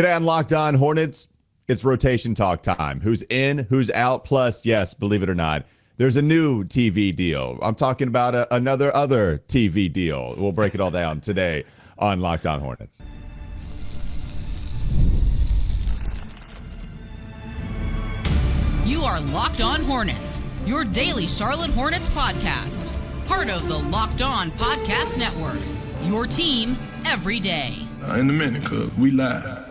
Today on Locked On Hornets, it's rotation talk time. Who's in, who's out, plus, yes, believe it or not, there's a new TV deal. I'm talking about another TV deal. We'll break it all down today on Locked On Hornets. You are Locked On Hornets, your daily Charlotte Hornets podcast. Part of the Locked On Podcast Network, your team every day. In a minute, cuz we live.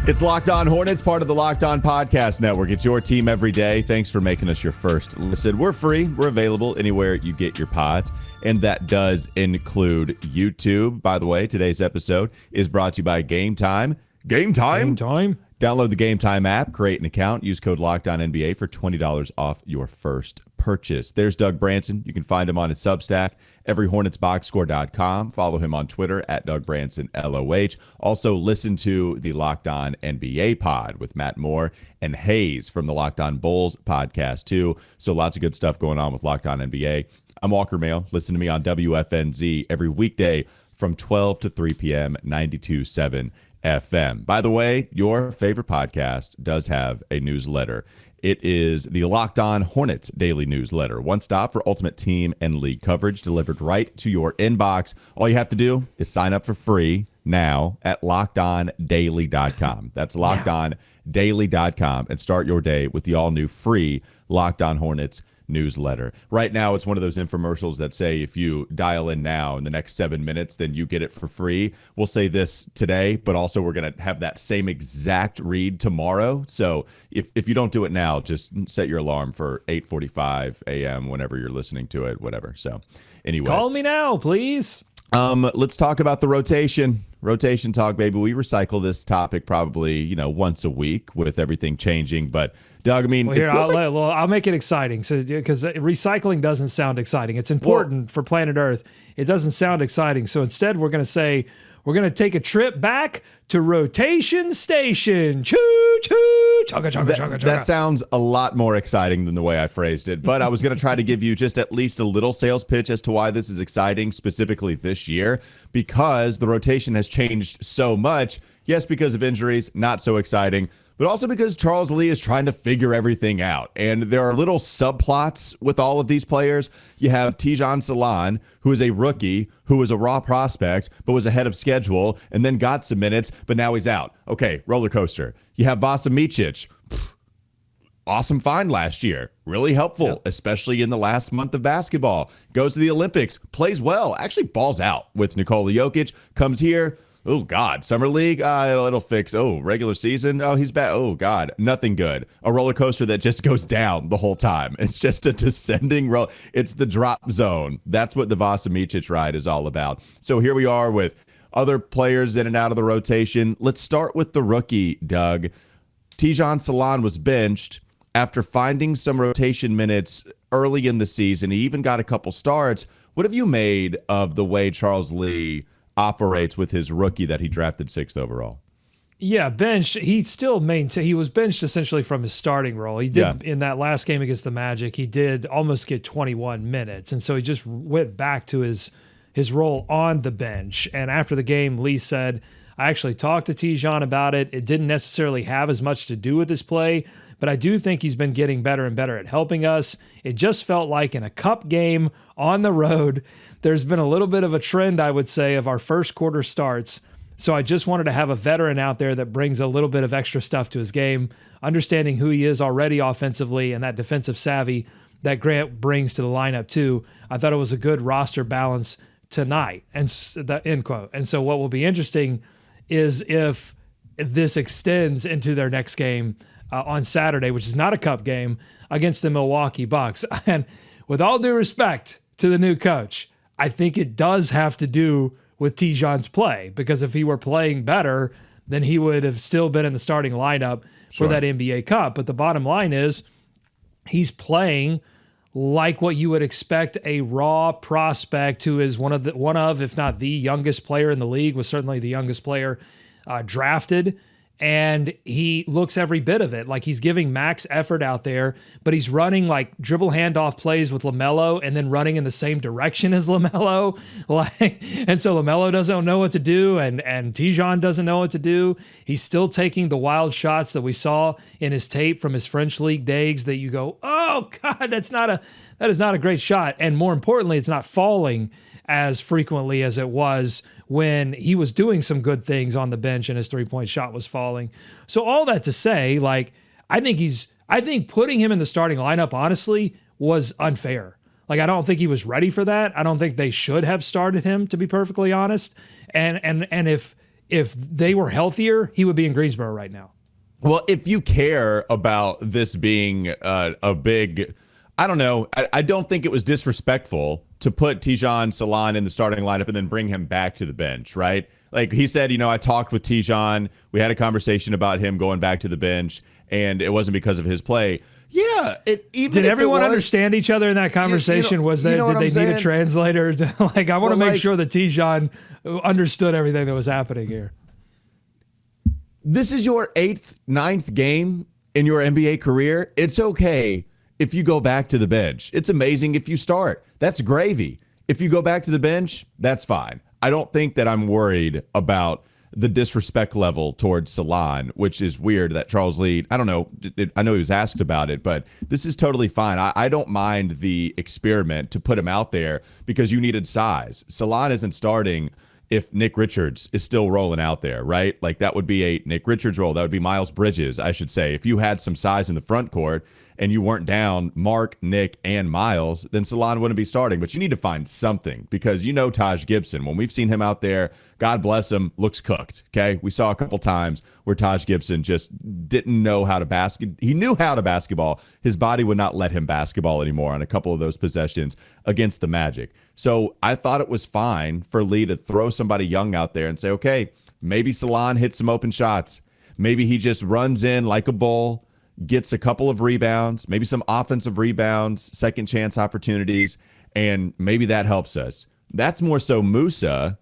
It's Locked On Hornets, part of the Locked On Podcast Network. It's your team every day. Thanks for making us your first listen. We're free. We're available anywhere you get your pods, and that does include YouTube. By the way, today's episode is brought to you by Gametime. Gametime? Gametime. Download the Gametime app, create an account, use code LOCKEDONNBA for $20 off your first purchase. There's Doug Branson. You can find him on his substack, everyhornetsboxscore.com. Follow him on Twitter at Doug Branson LOH. Also, listen to the Locked On NBA pod with Matt Moore and Hayes from the Locked On Bulls podcast too. So lots of good stuff going on with Locked On NBA. I'm Walker Mail. Listen to me on WFNZ every weekday from 12 to 3 p.m. 92.7 FM. By the way, your favorite podcast does have a newsletter. It is the Locked On Hornets daily newsletter. One stop for ultimate team and league coverage delivered right to your inbox. All you have to do is sign up for free now at LockedOnDaily.com. That's LockedOnDaily.com and start your day with the all-new free Locked On Hornets newsletter. Right now, it's one of those infomercials that say if you dial in now in the next 7 minutes, then you get it for free. We'll say this today, but also we're going to have that same exact read tomorrow. So if you don't do it now, just set your alarm for 8:45 a.m. whenever you're listening to it, whatever. So anyways. Call me now, please. Let's talk about the rotation. Rotation talk, baby. We recycle this topic probably, once a week with everything changing. But Doug, I mean, I'll make it exciting. So, because recycling doesn't sound exciting. It's important for planet Earth. It doesn't sound exciting. So instead, we're going to say we're going to take a trip back to rotation station. Choo choo, chugga chugga chugga chugga. That sounds a lot more exciting than the way I phrased it. But I was going to try to give you just at least a little sales pitch as to why this is exciting, specifically this year, because the rotation has changed so much. Yes, because of injuries, not so exciting, but also because Charles Lee is trying to figure everything out. And there are little subplots with all of these players. You have Tidjane Salaun, who is a rookie, who was a raw prospect, but was ahead of schedule and then got some minutes, but now he's out. Okay, roller coaster. You have Vasa Micic. Awesome find last year. Really helpful, especially in the last month of basketball. Goes to the Olympics, plays well, actually balls out with Nikola Jokic, comes here. Oh, God. Summer League? It'll fix. Oh, regular season? Oh, he's back. Oh, God. Nothing good. A roller coaster that just goes down the whole time. It's just a descending roll. It's the drop zone. That's what the Vasa Micic ride is all about. So here we are with other players in and out of the rotation. Let's start with the rookie, Doug. Tidjane Salaun was benched after finding some rotation minutes early in the season. He even got a couple starts. What have you made of the way Charles Lee operates with his rookie that he drafted 6th overall? Yeah, benched. He still maintained. He was benched essentially from his starting role. He did in that last game against the Magic. He did almost get 21 minutes, and so he just went back to his role on the bench. And after the game, Lee said, "I actually talked to Tidjane about it. It didn't necessarily have as much to do with his play, but I do think he's been getting better and better at helping us. It just felt like in a cup game on the road, there's been a little bit of a trend, I would say, of our first quarter starts. So I just wanted to have a veteran out there that brings a little bit of extra stuff to his game, understanding who he is already offensively and that defensive savvy that Grant brings to the lineup too. I thought it was a good roster balance tonight." And that end quote. And so what will be interesting is if this extends into their next game on Saturday, which is not a cup game, against the Milwaukee Bucks. And with all due respect to the new coach, I think it does have to do with Tidjane's play, because if he were playing better, then he would have still been in the starting lineup for that NBA Cup. But the bottom line is he's playing like what you would expect a raw prospect who is one of, if not the youngest player in the league, was certainly the youngest player drafted. and he looks every bit of it. Like he's giving max effort out there, but he's running like dribble handoff plays with LaMelo and then running in the same direction as LaMelo. And so LaMelo doesn't know what to do, and Tidjane doesn't know what to do. He's still taking the wild shots that we saw in his tape from his French league days that you go, oh God, that is not a great shot. And more importantly, it's not falling as frequently as it was when he was doing some good things on the bench and his 3-point shot was falling. So all that to say, like, I think putting him in the starting lineup, honestly, was unfair. Like, I don't think he was ready for that. I don't think they should have started him, to be perfectly honest. And if they were healthier, he would be in Greensboro right now. Well, if you care about this being a big, I don't know, I don't think it was disrespectful to put Tidjane Salaun in the starting lineup and then bring him back to the bench, right? Like he said, I talked with Tidjane. We had a conversation about him going back to the bench, and it wasn't because of his play. Yeah. Did everyone understand each other in that conversation? Did they need a translator? I want to make sure that Tidjane understood everything that was happening here. This is your 8th, 9th game in your NBA career. It's okay if you go back to the bench. It's amazing if you start. That's gravy. If you go back to the bench, that's fine. I don't think that I'm worried about the disrespect level towards Salaun, which is weird that Charles Lee, I don't know, I know he was asked about it, but this is totally fine. I don't mind the experiment to put him out there because you needed size. Salaun isn't starting if Nick Richards is still rolling out there, right? Like that would be a Nick Richards role. That would be Miles Bridges, I should say. If you had some size in the front court and you weren't down Mark, Nick, and Miles, then Salaun wouldn't be starting. But you need to find something because Taj Gibson, when we've seen him out there, God bless him, looks cooked, okay? We saw a couple times where Taj Gibson just didn't know how to basket. He knew how to basketball. His body would not let him basketball anymore on a couple of those possessions against the Magic. So I thought it was fine for Lee to throw somebody young out there and say, okay, maybe Salaun hits some open shots. Maybe he just runs in like a bull, gets a couple of rebounds, maybe some offensive rebounds, second chance opportunities, and maybe that helps us. That's more so Musa,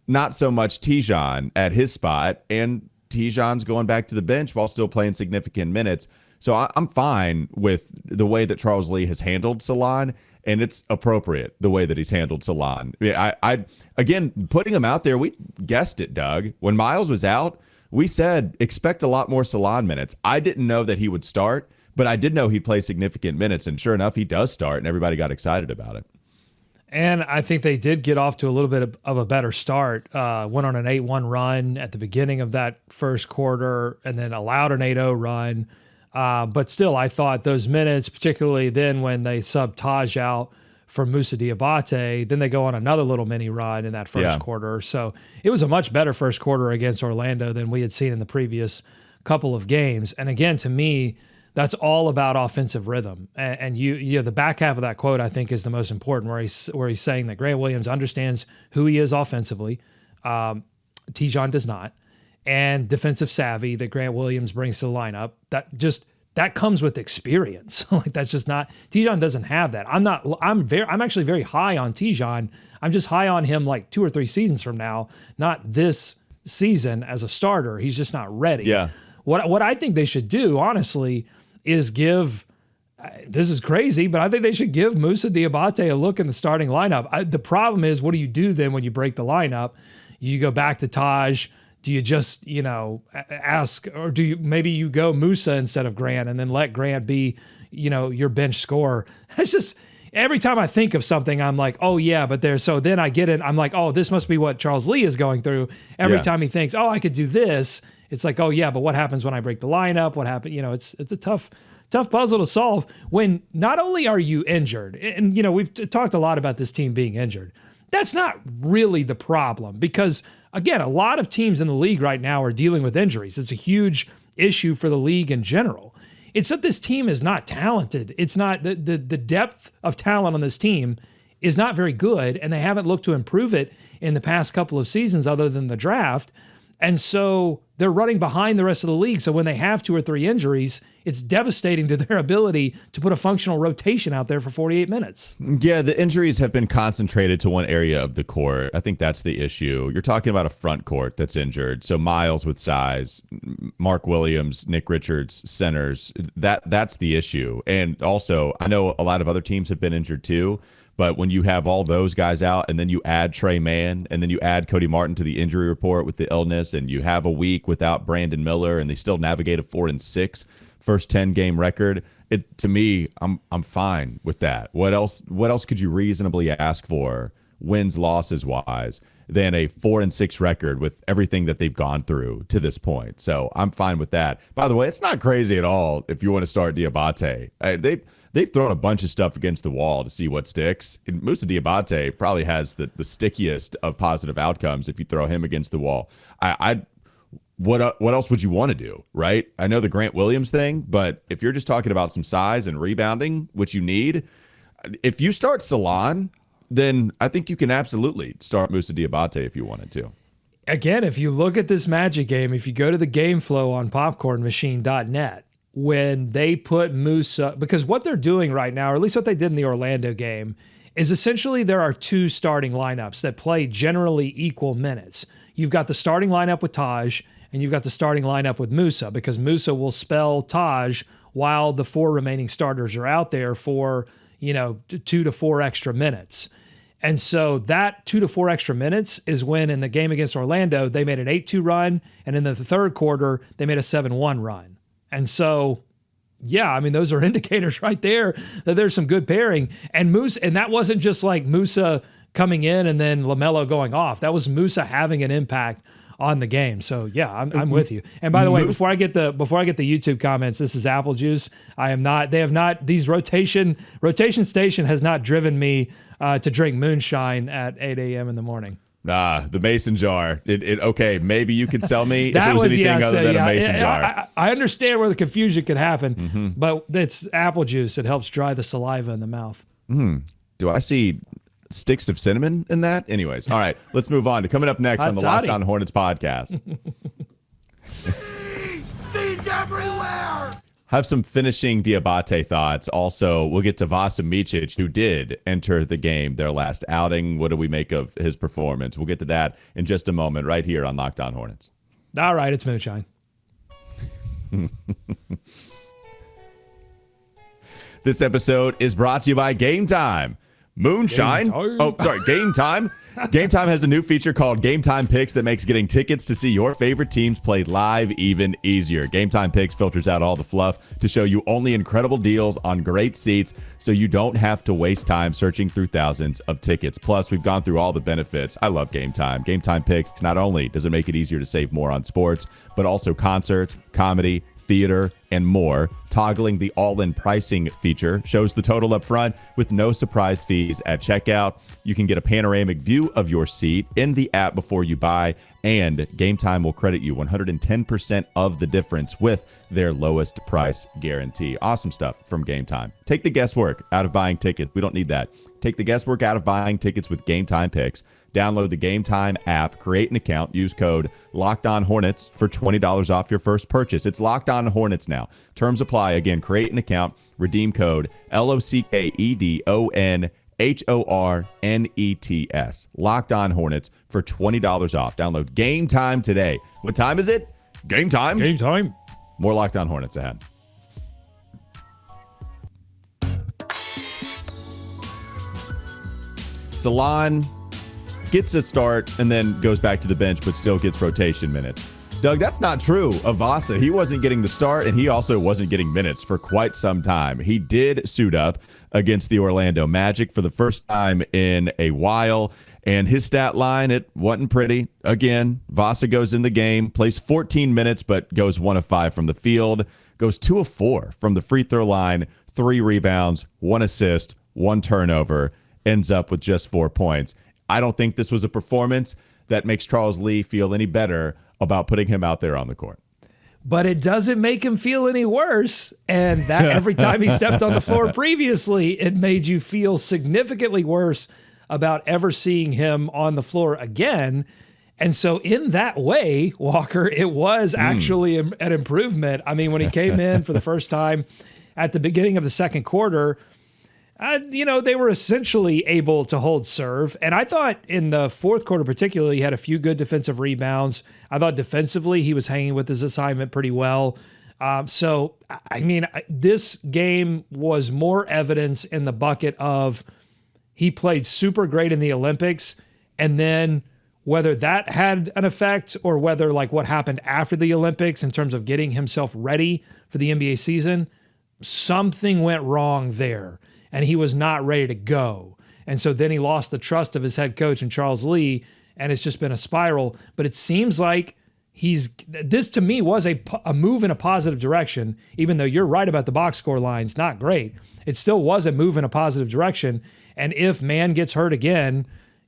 not so much Tidjane at his spot, and Tidjane's going back to the bench while still playing significant minutes. So I'm fine with the way that Charles Lee has handled Salaun, and it's appropriate the way that he's handled Salaun. I again, putting him out there, we guessed it, Doug. When Miles was out, we said expect a lot more Salaun minutes. I didn't know that he would start, but I did know he'd play significant minutes, and sure enough, he does start, and everybody got excited about it. And I think they did get off to a little bit of a better start. Went on an 8-1 run at the beginning of that first quarter and then allowed an 8-0 run. But still, I thought those minutes, particularly then when they subbed Taj out for Moussa Diabate, then they go on another little mini run in that first quarter. So it was a much better first quarter against Orlando than we had seen in the previous couple of games. And again, to me, that's all about offensive rhythm. And you the back half of that quote, I think, is the most important, where he's saying that Grant Williams understands who he is offensively. Tidjane does not. And defensive savvy that Grant Williams brings to the lineup. That comes with experience. Like that's just not, Tidjane doesn't have that. I'm actually very high on Tidjane. I'm just high on him like 2 or 3 seasons from now, not this season as a starter. He's just not ready. Yeah. What I think they should do, honestly, is give, this is crazy, but I think they should give Moussa Diabate a look in the starting lineup. The problem is, what do you do then when you break the lineup? You go back to Taj. Do you just, ask, or do you, maybe you go Moussa instead of Grant and then let Grant be, your bench scorer? It's just, every time I think of something, I'm like, oh yeah, but so then I get it. I'm like, oh, this must be what Charles Lee is going through. Every time he thinks, oh, I could do this, it's like, oh yeah, but what happens when I break the lineup? What happened? It's a tough puzzle to solve when not only are you injured, and we've talked a lot about this team being injured. That's not really the problem because, again, a lot of teams in the league right now are dealing with injuries. It's a huge issue for the league in general. It's that this team is not talented. It's not the depth of talent on this team is not very good, and they haven't looked to improve it in the past couple of seasons other than the draft. And so they're running behind the rest of the league. So when they have 2 or 3 injuries, it's devastating to their ability to put a functional rotation out there for 48 minutes. Yeah, the injuries have been concentrated to one area of the court. I think that's the issue. You're talking about a front court that's injured. So Miles with size, Mark Williams, Nick Richards, centers. That's the issue. And also, I know a lot of other teams have been injured too. But when you have all those guys out and then you add Trey Mann and then you add Cody Martin to the injury report with the illness and you have a week without Brandon Miller and they still navigate a 4-6 first 10 game record, to me, I'm fine with that. What else could you reasonably ask for wins losses wise than a 4-6 record with everything that they've gone through to this point? So I'm fine with that. By the way, it's not crazy at all if you want to start Diabate. They've thrown a bunch of stuff against the wall to see what sticks. And Moussa Diabate probably has the stickiest of positive outcomes if you throw him against the wall. What else would you want to do, right? I know the Grant Williams thing, but if you're just talking about some size and rebounding, which you need, if you start Salaun, then I think you can absolutely start Moussa Diabate if you wanted to. Again, if you look at this Magic game, if you go to the game flow on popcornmachine.net, when they put Moussa, because what they're doing right now, or at least what they did in the Orlando game, is essentially there are 2 starting lineups that play generally equal minutes. You've got the starting lineup with Taj, and you've got the starting lineup with Moussa, because Moussa will spell Taj while the 4 remaining starters are out there for, 2 to 4 extra minutes. And so that 2 to 4 extra minutes is when in the game against Orlando, they made an 8-2 run, and in the third quarter, they made a 7-1 run. And so, yeah, I mean, those are indicators right there that there's some good pairing. And Moussa, and that wasn't just like Moussa coming in and then LaMelo going off. That was Moussa having an impact on the game. So yeah, I'm with you. And by the way, before I get the YouTube comments, this is Apple Juice. These rotation station has not driven me to drink moonshine at 8 a.m. in the morning. The mason jar. Okay, maybe you could sell me if it was anything other than a mason jar. I understand where the confusion could happen, but it's apple juice. It helps dry the saliva in the mouth. Do I see sticks of cinnamon in that? Anyways, all right, let's move on to coming up next on the Locked On Hornets podcast. Bees everywhere! Have some finishing Diabate thoughts. Also, we'll get to Vasa Micic, who did enter the game their last outing. What do we make of his performance? We'll get to that in just a moment right here on Locked On Hornets. All right, it's moonshine. This episode is brought to you by Gametime. Moonshine. Gametime. Gametime has a new feature called Gametime Picks that makes getting tickets to see your favorite teams play live even easier. Gametime Picks filters out all the fluff to show you only incredible deals on great seats so you don't have to waste time searching through thousands of tickets. Plus, we've gone through all the benefits. I love Gametime. Gametime Picks, not only does it make it easier to save more on sports, but also concerts, comedy, theater, and more. Toggling the all-in pricing feature shows the total up front with no surprise fees at checkout. You can get a panoramic view of your seat in the app before you buy, and Gametime will credit you 110% of the difference with their lowest price guarantee. Awesome stuff from Gametime. Take the guesswork out of buying tickets. We don't need that. Take the guesswork out of buying tickets with Gametime Picks. Download the Gametime app, create an account, use code LOCKEDONHornets for $20 off your first purchase. It's Locked On Hornets now. Terms apply. Again, create an account, redeem code LOCKEDONHORNETS. Locked On Hornets for $20 off. Download Gametime today. What time is it? Game time. Game time. More Locked On Hornets ahead. Salaun gets a start and then goes back to the bench, but still gets rotation minutes. Doug, that's not true of Vasa. He wasn't getting the start, and he also wasn't getting minutes for quite some time. He did suit up against the Orlando Magic for the first time in a while, and his stat line, it wasn't pretty. Again, Vasa goes in the game, plays 14 minutes, but goes 1 of 5 from the field, goes 2 of 4 from the free throw line, 3 rebounds, 1 assist, 1 turnover, ends up with just 4 points. I don't think this was a performance that makes Charles Lee feel any better about putting him out there on the court. But it doesn't make him feel any worse. And that every time he stepped on the floor previously, it made you feel significantly worse about ever seeing him on the floor again. And so in that way, Walker, it was actually an improvement. I mean, when he came in for the first time at the beginning of the second quarter, they were essentially able to hold serve. And I thought in the fourth quarter particularly, he had a few good defensive rebounds. I thought defensively he was hanging with his assignment pretty well. So, I mean, this game was more evidence in the bucket of he played super great in the Olympics, and then whether that had an effect or whether like what happened after the Olympics in terms of getting himself ready for the NBA season, something went wrong there and he was not ready to go. And so then he lost the trust of his head coach and Charles Lee, and it's just been a spiral. But it seems like this to me was a move in a positive direction, even though you're right about the box score lines, not great. It still was a move in a positive direction. And if man gets hurt again,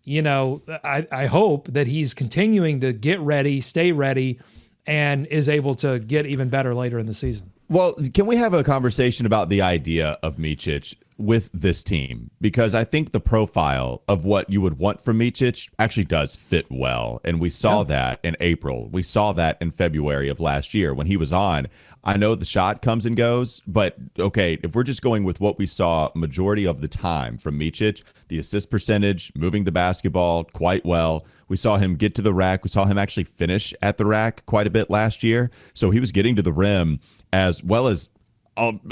I hope that he's continuing to get ready, stay ready, and is able to get even better later in the season. Well, can we have a conversation about the idea of Micic with this team? Because I think the profile of what you would want from Micic actually does fit well. And we saw that in April. We saw that in February of last year when he was on. I know the shot comes and goes, but okay, if we're just going with what we saw majority of the time from Micic, the assist percentage, moving the basketball quite well. We saw him get to the rack. We saw him actually finish at the rack quite a bit last year. So he was getting to the rim as well as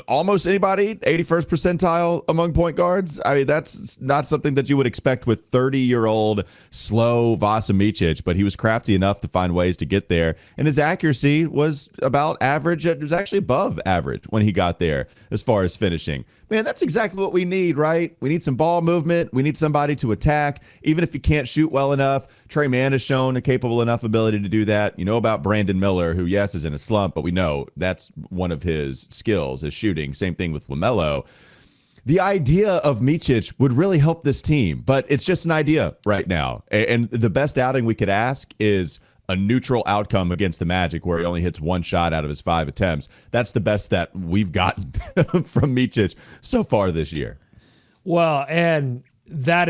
almost anybody, 81st percentile among point guards. I mean, that's not something that you would expect with 30-year-old slow Vasa Micic, but he was crafty enough to find ways to get there. And his accuracy was about average. It was actually above average when he got there as far as finishing. Man, that's exactly what we need, right? We need some ball movement. We need somebody to attack. Even if you can't shoot well enough, Trey Mann has shown a capable enough ability to do that. You know about Brandon Miller, who, yes, is in a slump, but we know that's one of his skills is shooting. Same thing with LaMelo. The idea of Micic would really help this team, but it's just an idea right now. And the best outing we could ask is a neutral outcome against the Magic where he only hits one shot out of his 5 attempts. That's the best that we've gotten from Micic so far this year. Well, and that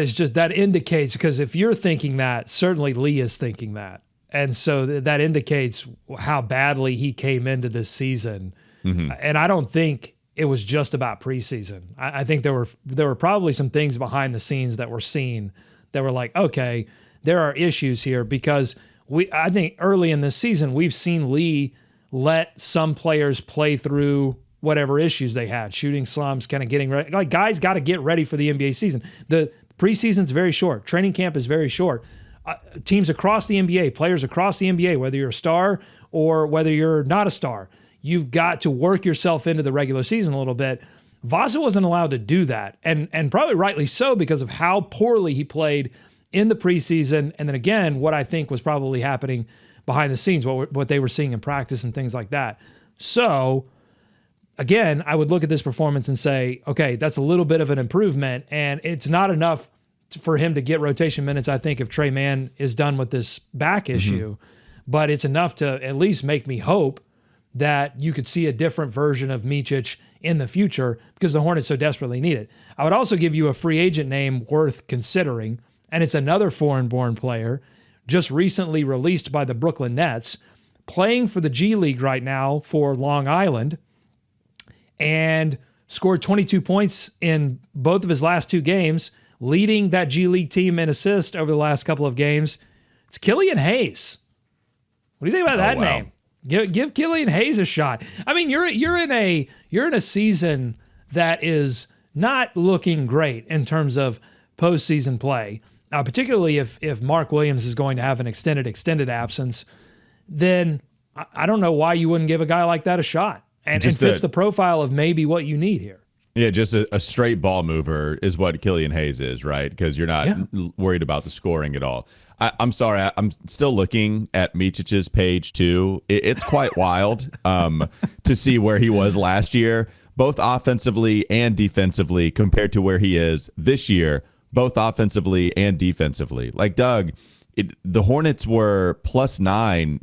indicates, because if you're thinking that, certainly Lee is thinking that. And so that indicates how badly he came into this season. Mm-hmm. And I don't think it was just about preseason. I think there were probably some things behind the scenes that were seen that were like, okay, there are issues here, because I think early in this season, we've seen Lee let some players play through whatever issues they had, shooting slumps, kind of getting ready. Like, guys got to get ready for the NBA season. The preseason's very short. Training camp is very short. Teams across the NBA, players across the NBA, whether you're a star or whether you're not a star, you've got to work yourself into the regular season a little bit. Vasa wasn't allowed to do that, and probably rightly so, because of how poorly he played in the preseason, and then again, what I think was probably happening behind the scenes, what they were seeing in practice and things like that. So, again, I would look at this performance and say, okay, that's a little bit of an improvement, and it's not enough for him to get rotation minutes, I think, if Trey Mann is done with this back issue, but it's enough to at least make me hope that you could see a different version of Micic in the future, because the Hornets so desperately need it. I would also give you a free agent name worth considering, and it's another foreign-born player, just recently released by the Brooklyn Nets, playing for the G League right now for Long Island, and scored 22 points in both of his last 2 games, leading that G League team in assists over the last couple of games. It's Killian Hayes. What do you think about that name? Give Killian Hayes a shot. I mean, you're in a season that is not looking great in terms of postseason play. Particularly if Mark Williams is going to have an extended absence, then I don't know why you wouldn't give a guy like that a shot. And it fits the profile of maybe what you need here. Yeah, just a straight ball mover is what Killian Hayes is, right? Because you're not worried about the scoring at all. I'm sorry, I'm still looking at Micic's page too. It's quite wild to see where he was last year, both offensively and defensively, compared to where he is this year, both offensively and defensively. Like, Doug, the Hornets were +9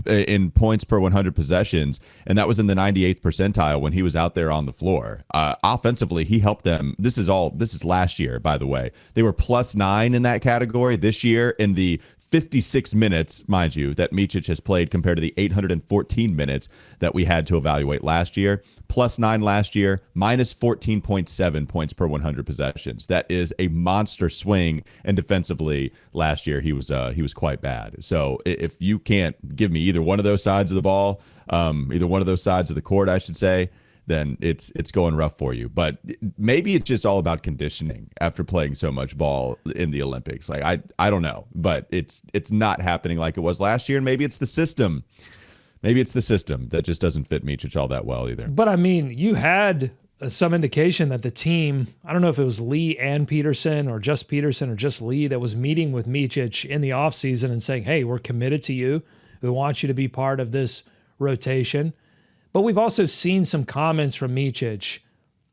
in points per 100 possessions, and that was in the 98th percentile when he was out there on the floor. Offensively, he helped them. This is last year, by the way. They were +9 in that category. This year, in the 56 minutes, mind you, that Micic has played compared to the 814 minutes that we had to evaluate last year. +9 last year, minus 14.7 points per 100 possessions. That is a monster swing. And defensively, last year he was quite bad. So if you can't give me either one of those sides of the ball, either one of those sides of the court, I should say, then it's going rough for you. But maybe it's just all about conditioning after playing so much ball in the Olympics. Like I don't know, but it's not happening like it was last year. And maybe it's the system. Maybe it's the system that just doesn't fit Micic all that well either. But I mean, you had some indication that the team, I don't know if it was Lee and Peterson or just Lee, that was meeting with Micic in the offseason and saying, hey, we're committed to you. We want you to be part of this rotation. But we've also seen some comments from Micic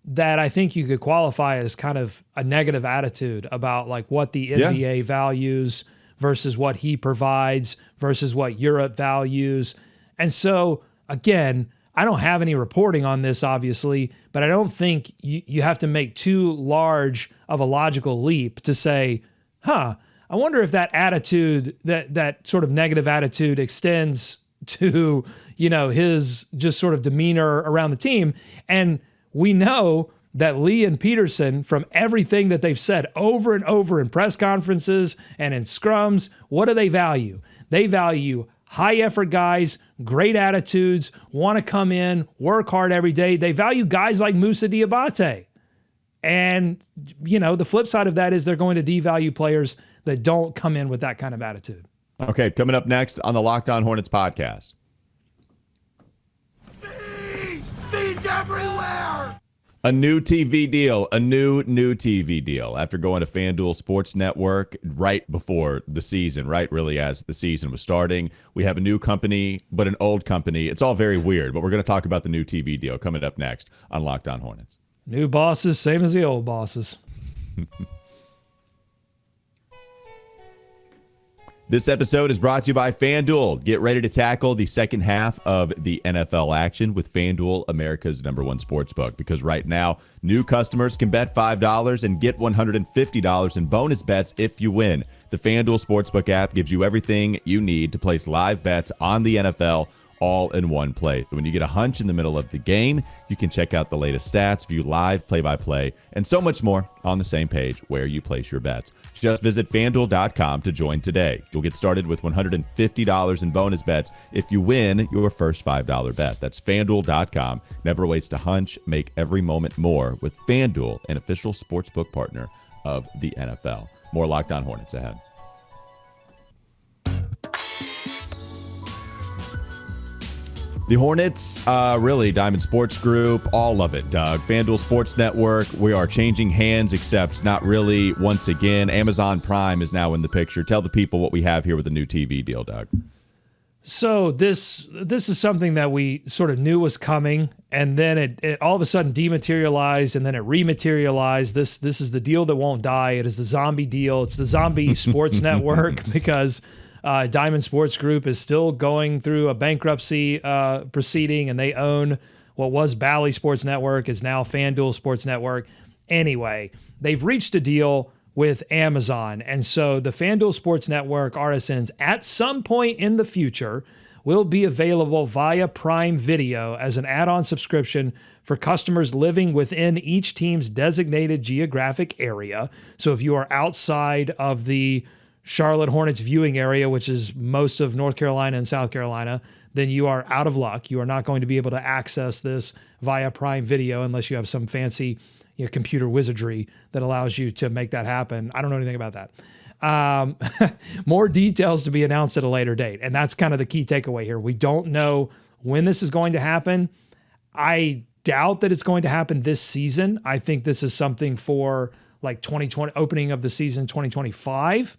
that I think you could qualify as kind of a negative attitude about like what the NBA values versus what he provides versus what Europe values. And so, again, I don't have any reporting on this, obviously, but I don't think you have to make too large of a logical leap to say, I wonder if that attitude, that sort of negative attitude extends to, his just sort of demeanor around the team. And we know that Lee and Peterson, from everything that they've said over and over in press conferences and in scrums, what do they value? They value high effort guys, great attitudes, want to come in, work hard every day. They value guys like Moussa Diabate. And, the flip side of that is they're going to devalue players that don't come in with that kind of attitude. Okay, coming up next on the Locked On Hornets podcast. Bees everywhere! A new TV deal, a new TV deal. After going to FanDuel Sports Network right before the season, right really as the season was starting, we have a new company, but an old company. It's all very weird, but we're going to talk about the new TV deal coming up next on Locked On Hornets. New bosses, same as the old bosses. This episode is brought to you by FanDuel. Get ready to tackle the second half of the NFL action with FanDuel, America's #1 sportsbook. Because right now, new customers can bet $5 and get $150 in bonus bets if you win. The FanDuel Sportsbook app gives you everything you need to place live bets on the NFL all in one place. When you get a hunch in the middle of the game, you can check out the latest stats, view live play-by-play, and so much more on the same page where you place your bets. Just visit FanDuel.com to join today. You'll get started with $150 in bonus bets if you win your first $5 bet. That's FanDuel.com. Never waste a hunch. Make every moment more with FanDuel, an official sportsbook partner of the NFL. More Locked On Hornets ahead. The Hornets, really, Diamond Sports Group, all of it, Doug. FanDuel Sports Network, we are changing hands, except not really once again. Amazon Prime is now in the picture. Tell the people what we have here with the new TV deal, Doug. So this is something that we sort of knew was coming, and then it all of a sudden dematerialized, and then it rematerialized. This is the deal that won't die. It is the zombie deal. It's the zombie sports network because Diamond Sports Group is still going through a bankruptcy proceeding, and they own what was Bally Sports Network, is now FanDuel Sports Network. Anyway, they've reached a deal with Amazon, and so the FanDuel Sports Network RSNs at some point in the future will be available via Prime Video as an add-on subscription for customers living within each team's designated geographic area. So if you are outside of the Charlotte Hornets viewing area, which is most of North Carolina and South Carolina, then you are out of luck. You are not going to be able to access this via Prime Video unless you have some fancy computer wizardry that allows you to make that happen. I don't know anything about that. More details to be announced at a later date. And that's kind of the key takeaway here. We don't know when this is going to happen. I doubt that it's going to happen this season. I think this is something for like 2020, opening of the season 2025.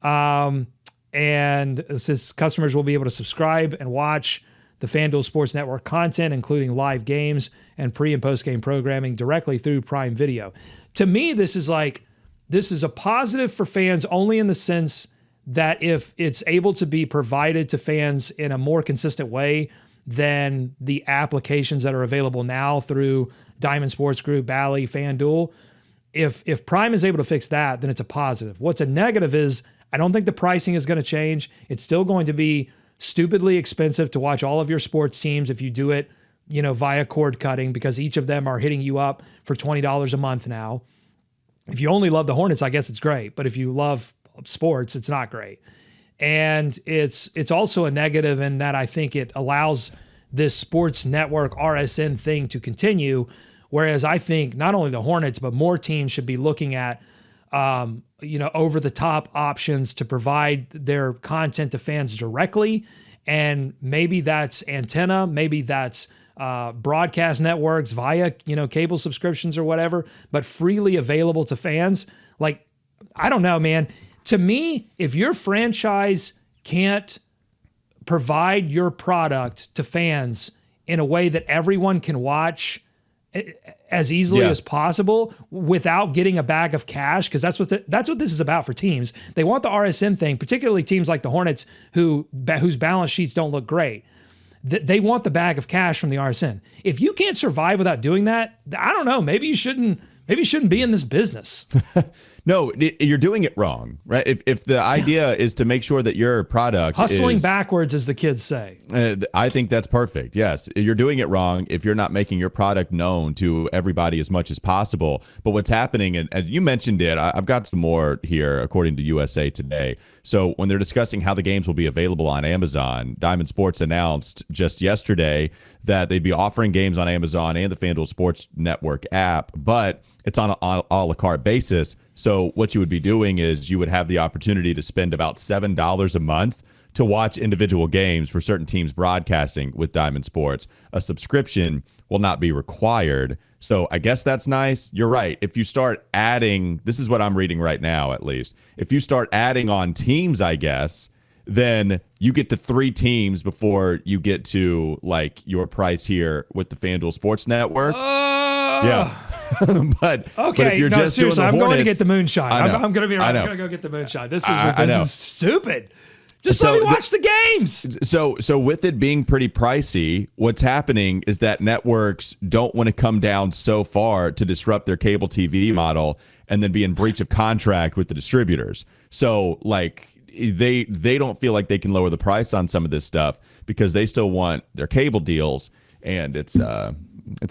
And since customers will be able to subscribe and watch the FanDuel Sports Network content, including live games and pre- and post-game programming directly through Prime Video. To me, this is a positive for fans only in the sense that if it's able to be provided to fans in a more consistent way than the applications that are available now through Diamond Sports Group, Bally, FanDuel, if Prime is able to fix that, then it's a positive. What's a negative is I don't think the pricing is going to change. It's still going to be stupidly expensive to watch all of your sports teams if you do it, via cord cutting, because each of them are hitting you up for $20 a month now. If you only love the Hornets, I guess it's great. But if you love sports, it's not great. And it's also a negative in that I think it allows this sports network RSN thing to continue. Whereas I think not only the Hornets, but more teams should be looking at, over the top options to provide their content to fans directly. And maybe that's antenna, maybe that's broadcast networks via, cable subscriptions or whatever, but freely available to fans. Like, I don't know, man. To me, if your franchise can't provide your product to fans in a way that everyone can watch as easily as possible without getting a bag of cash, because that's what this is about for teams. They want the RSN thing, particularly teams like the Hornets whose balance sheets don't look great. They want the bag of cash from the RSN. If you can't survive without doing that, I don't know. Maybe you shouldn't be in this business. No, you're doing it wrong, right? If the idea is to make sure that your product hustling backwards, as the kids say. I think that's perfect. Yes, you're doing it wrong if you're not making your product known to everybody as much as possible. But what's happening, and as you mentioned it, I've got some more here according to USA Today. So when they're discussing how the games will be available on Amazon, Diamond Sports announced just yesterday that they'd be offering games on Amazon and the FanDuel Sports Network app, but it's on an a la carte basis. So what you would be doing is you would have the opportunity to spend about $7 a month to watch individual games for certain teams broadcasting with Diamond Sports. A subscription will not be required. So I guess that's nice. You're right. If you start adding, this is what I'm reading right now, at least. If you start adding on teams, I guess, then you get to 3 teams before you get to like your price here with the FanDuel Sports Network. Yeah. but if you're just seriously, doing the I'm going to Hornets, get the moonshine. I'm going to be right. I I'm know. going to go get the moonshine. This is stupid. Just So let me watch the games. So with it being pretty pricey, what's happening is that networks don't want to come down so far to disrupt their cable TV model and then be in breach of contract with the distributors. So like they don't feel like they can lower the price on some of this stuff because they still want their cable deals, and it's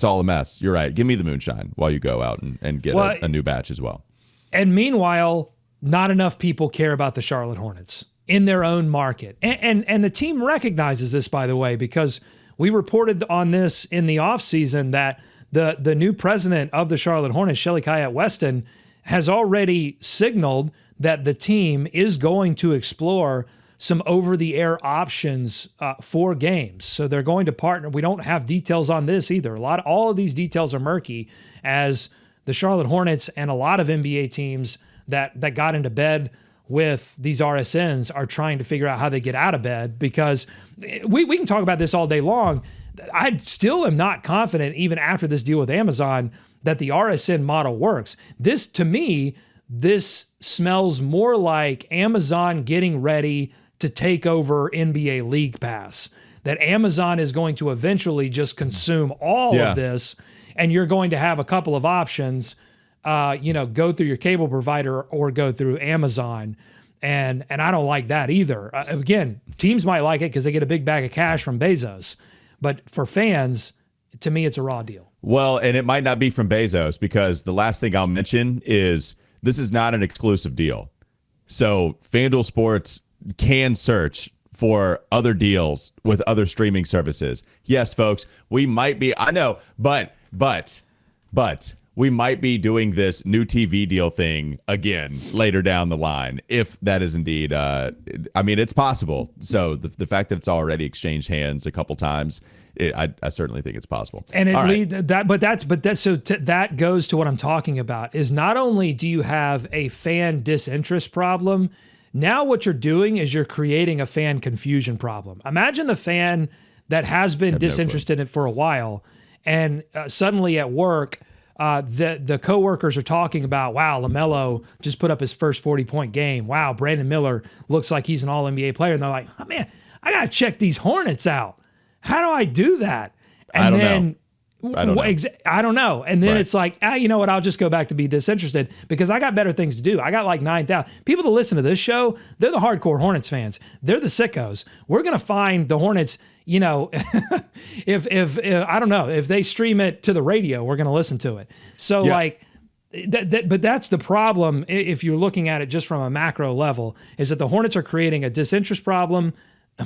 all a mess. You're right. Give me the moonshine while you go out and get a new batch as well. And meanwhile, not enough people care about the Charlotte Hornets in their own market. And the team recognizes this, by the way, because we reported on this in the offseason that the new president of the Charlotte Hornets, Shelly Kayat Weston, has already signaled that the team is going to explore some over-the-air options for games. So they're going to partner. We don't have details on this either. All of these details are murky, as the Charlotte Hornets and a lot of NBA teams that got into bed with these RSNs are trying to figure out how they get out of bed, because we can talk about this all day long. I still am not confident, even after this deal with Amazon, that the RSN model works. To me, this smells more like Amazon getting ready to take over NBA League Pass, that Amazon is going to eventually just consume all of this, and you're going to have a couple of options, go through your cable provider or go through Amazon. And I don't like that either. Again, teams might like it because they get a big bag of cash from Bezos, but for fans, to me, it's a raw deal. Well, and it might not be from Bezos, because the last thing I'll mention is this is not an exclusive deal. So FanDuel Sports can search for other deals with other streaming services. Yes, folks, we might be, I know, but we might be doing this new TV deal thing again later down the line, if that is indeed, it's possible. So the fact that it's already exchanged hands a couple times, I certainly think it's possible. And that goes to what I'm talking about, is not only do you have a fan disinterest problem, now what you're doing is you're creating a fan confusion problem. Imagine the fan that has been disinterested in it for a while, and suddenly at work, the coworkers are talking about, wow, LaMelo just put up his first 40-point game. Wow, Brandon Miller looks like he's an all-NBA player. And they're like, oh, man, I got to check these Hornets out. How do I do that? And I don't know. I don't know. I don't know. And then Right. it's like, you know what? I'll just go back to be disinterested because I got better things to do. I got like 9,000 people that listen to this show. They're the hardcore Hornets fans. They're the sickos. We're going to find the Hornets, you know, if I don't know, if they stream it to the radio, we're going to listen to it. So like, but that's the problem. If you're looking at it just from a macro level, is that the Hornets are creating a disinterest problem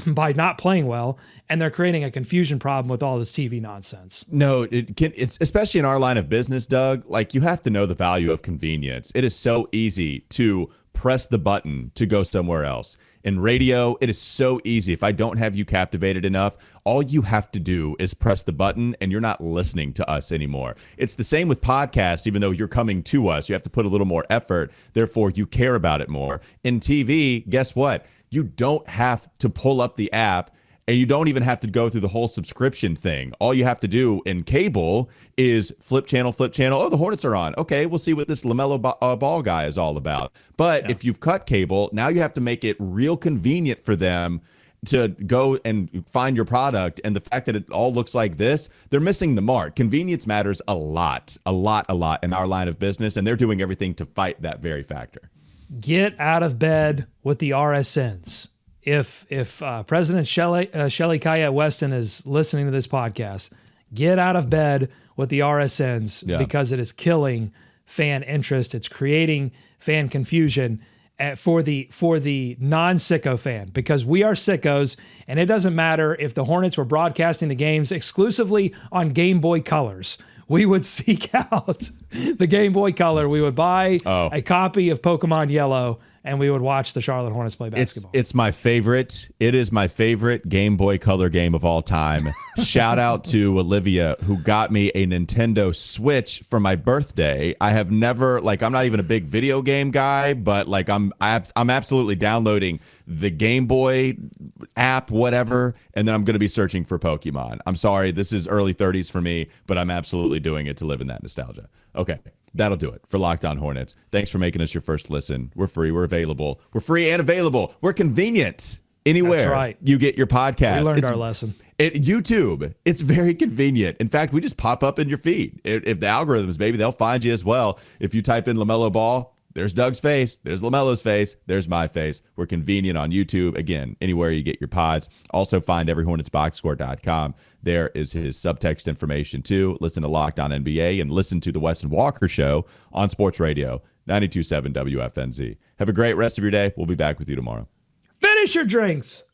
by not playing well, and they're creating a confusion problem with all this TV nonsense. No, it's especially in our line of business, Doug. Like, you have to know the value of convenience. It is so easy to press the button to go somewhere else. In radio, it is so easy. If I don't have you captivated enough, all you have to do is press the button and you're not listening to us anymore. It's the same with podcasts. Even though you're coming to us, you have to put a little more effort. Therefore, you care about it more. In TV, guess what? You don't have to pull up the app, and you don't even have to go through the whole subscription thing. All you have to do in cable is flip channel. Oh, the Hornets are on. Okay, we'll see what this LaMelo Ball guy is all about. But if you've cut cable, now you have to make it real convenient for them to go and find your product. And the fact that it all looks like this, they're missing the mark. Convenience matters a lot in our line of business, and they're doing everything to fight that very factor. Get out of bed with the RSNs. If President Shelley Kayette Weston is listening to this podcast, get out of bed with the RSNs because it is killing fan interest. It's creating fan confusion for the non-sicko fan, because we are sickos, and it doesn't matter if the Hornets were broadcasting the games exclusively on Game Boy Colors. We would seek out the Game Boy Color. We would buy a copy of Pokemon Yellow, and we would watch the Charlotte Hornets play basketball. It's my favorite. It is my favorite Game Boy Color game of all time. Shout out to Olivia, who got me a Nintendo Switch for my birthday. I have never, I'm not even a big video game guy, but I'm absolutely downloading the Game Boy app, whatever, and then I'm going to be searching for Pokemon. I'm sorry, this is early 30s for me, but I'm absolutely doing it to live in that nostalgia. Okay, that'll do it for Locked On Hornets. Thanks for making us your first listen. We're free. We're available. We're free and available. We're convenient anywhere you get your podcast. We learned our lesson. YouTube, it's very convenient. In fact, we just pop up in your feed. If the algorithms, maybe they'll find you as well. If you type in LaMelo Ball, there's Doug's face, there's LaMelo's face, there's my face. We're convenient on YouTube. Again, anywhere you get your pods. Also find everyhornetsboxscore.com. There is his subtext information too. Listen to Locked On NBA and listen to the Wes and Walker Show on Sports Radio 92.7 WFNZ. Have a great rest of your day. We'll be back with you tomorrow. Finish your drinks.